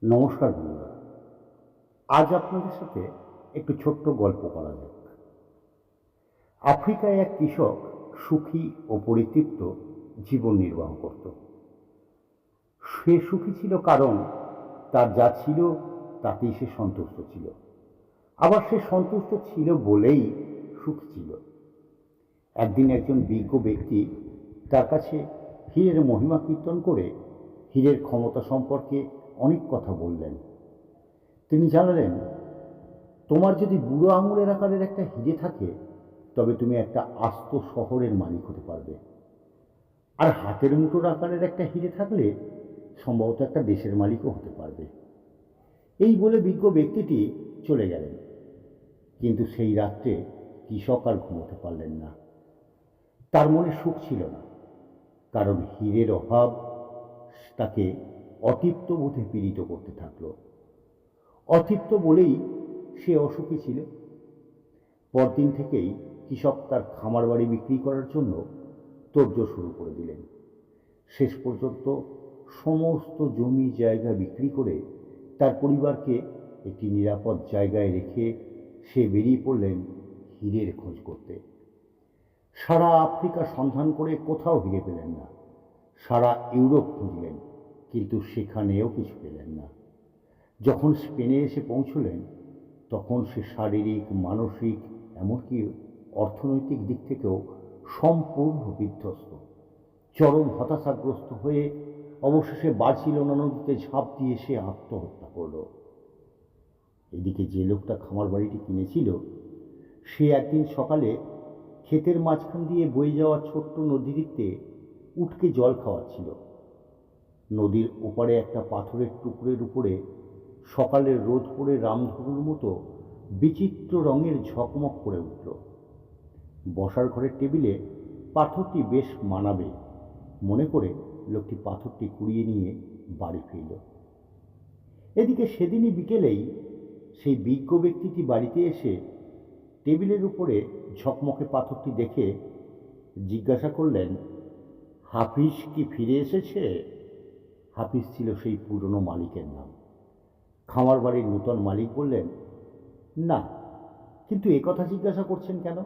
নমস্কার বন্ধুরা। আজ আপনাদের সাথে একটু ছোট্ট গল্প করা যাক। আফ্রিকায় এক কৃষক সুখী ও পরিতৃপ্ত জীবন নির্বাহ করত। সে সুখী ছিল কারণ তার যা ছিল তাতেই সে সন্তুষ্ট ছিল। আবার সে সন্তুষ্ট ছিল বলেই সুখী ছিল। একদিন একজন বিজ্ঞ ব্যক্তি তার কাছে হীরের মহিমা কীর্তন করে হীরের ক্ষমতা সম্পর্কে অনেক কথা বললেন। তিনি জানালেন, তোমার যদি বুড়ো আঙুলের আকারের একটা হিরে থাকে তবে তুমি একটা আস্ত শহরের মালিক হতে পারবে, আর হাতের মুঠোর আকারের একটা হিরে থাকলে সম্ভবত একটা দেশের মালিকও হতে পারবে। এই বলে বিজ্ঞ ব্যক্তিটি চলে গেলেন। কিন্তু সেই রাত্রে কৃষক আর ঘুমোতে পারলেন না। তার মনে সুখ ছিল না, কারণ হীরের অভাব তাকে অতৃপ্ত বোধে পীড়িত করতে থাকল। অতৃপ্ত বলেই সে অসুখী ছিল। পরদিন থেকেই কৃষক তার খামার বাড়ি বিক্রি করার জন্য তোড়জোড় শুরু করে দিলেন। শেষ পর্যন্ত সমস্ত জমি জায়গা বিক্রি করে তার পরিবারকে একটি নিরাপদ জায়গায় রেখে সে বেরিয়ে পড়লেন হীরের খোঁজ করতে। সারা আফ্রিকা সন্ধান করে কোথাও হিরে পেলেন না। সারা ইউরোপ খুঁজলেন, কিন্তু সেখানেও কিছু পেলেন না। যখন স্পেনে এসে পৌঁছলেন তখন সে শারীরিক, মানসিক, এমনকি অর্থনৈতিক দিক থেকেও সম্পূর্ণ বিধ্বস্ত। চরম হতাশাগ্রস্ত হয়ে অবশেষে বার্সিলোনা নদীতে ঝাঁপ দিয়ে সে আত্মহত্যা করল। এদিকে যে লোকটা খামার বাড়িটি কিনেছিল সে একদিন সকালে ক্ষেতের মাঝখান দিয়ে বয়ে যাওয়া ছোট্ট নদীতে উটকে জল খাওয়াচ্ছিল। নদীর ওপারে একটা পাথরের টুকরের উপরে সকালের রোদ পড়ে রামধনুর মতো বিচিত্র রঙের ঝকমক করে উঠল। বসার ঘরের টেবিলে পাথরটি বেশ মানাবে মনে করে লোকটি পাথরটি কুড়িয়ে নিয়ে বাড়ি ফিরল। এদিকে সেদিনই বিকেলেই সেই বিজ্ঞ ব্যক্তিটি বাড়িতে এসে টেবিলের উপরে ঝকমকে পাথরটি দেখে জিজ্ঞাসা করলেন, হাফিজ কি ফিরে এসেছে? হাফিজ ছিল সেই পুরনো মালিকের নাম। খামার বাড়ির নূতন মালিক বললেন, না, কিন্তু একথা জিজ্ঞাসা করছেন কেন?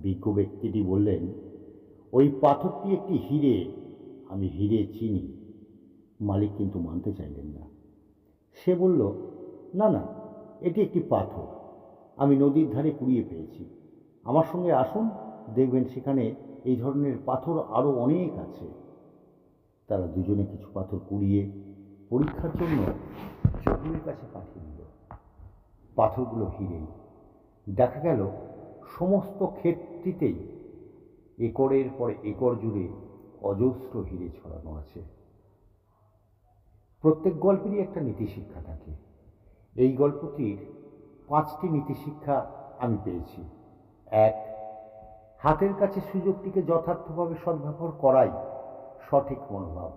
বিজ্ঞ ব্যক্তিটি বললেন, ওই পাথরটি একটি হিরে, আমি হিরে চিনি। মালিক কিন্তু মানতে চাইলেন না। সে বলল, না না, এটি একটি পাথর, আমি নদীর ধারে কুড়িয়ে পেয়েছি। আমার সঙ্গে আসুন, দেখবেন সেখানে এই ধরনের পাথর আরও অনেক আছে। তারা দুজনে কিছু পাথর কুড়িয়ে পরীক্ষার জন্য জহুরের কাছে পাঠিয়ে দিল। পাথরগুলো হিরেই। দেখা গেল সমস্ত ক্ষেতটিতেই একরের পর একর জুড়ে অজস্র হিরে ছড়ানো আছে। প্রত্যেক গল্পেরই একটা নীতিশিক্ষা থাকে। এই গল্পটির 5টি নীতিশিক্ষা আমি পেয়েছি। 1, হাতের কাছে সুযোগটিকে যথার্থভাবে সদ্ব্যবহার করাই সঠিক মনোভাব।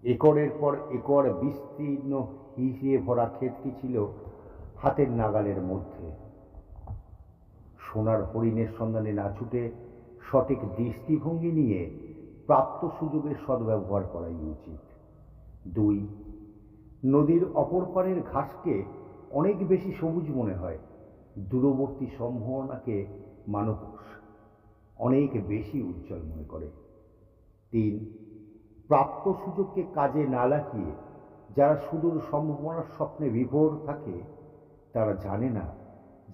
একরের পর একর বিস্তীর্ণ হিরে ভরা ক্ষেতটি ছিল হাতের নাগালের মধ্যে। সোনার হরিণের সন্ধানে না ছুটে সঠিক দৃষ্টিভঙ্গি নিয়ে প্রাপ্ত সুযোগের সদ্ব্যবহার করাই উচিত। 2, নদীর অপর পারের ঘাসকে অনেক বেশি সবুজ মনে হয়, দূরবর্তী সম্ভাবনাকে মানুষ অনেক বেশি উজ্জ্বল মনে করে। 3, প্রাপ্ত সুযোগকে কাজে না লাগিয়ে যারা সুদূর সম্ভাবনার স্বপ্নে বিভোর থাকে তারা জানে না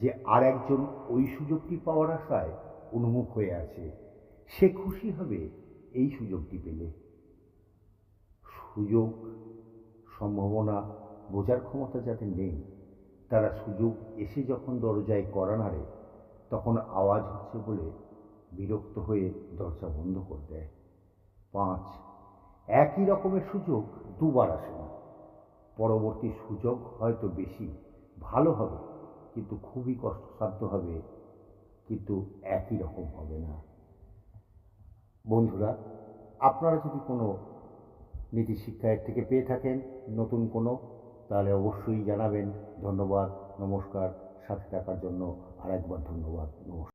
যে আর একজন ওই সুযোগটি পাওয়ার আশায় উন্মুখ হয়ে আছে। সে খুশি হবে এই সুযোগটি পেলে। সুযোগ, সম্ভাবনা বোঝার ক্ষমতা যাদের নেই তারা সুযোগ এসে যখন দরজায় কড়া নাড়ে তখন আওয়াজ হচ্ছে বলে বিরক্ত হয়ে দরজা বন্ধ করে দেয়। 5, একই রকমের সুযোগ দুবার আসে না। পরবর্তী সুযোগ হয়তো বেশি ভালো হবে, কিন্তু খুবই কষ্টসাধ্য হবে, কিন্তু একই রকম হবে না। বন্ধুরা, আপনারা যদি কোনো নীতিশিক্ষা এর থেকে পেয়ে থাকেন নতুন কোনো, তাহলে অবশ্যই জানাবেন। ধন্যবাদ, নমস্কার। সাথে থাকার জন্য আরেকবার ধন্যবাদ, নমস্কার।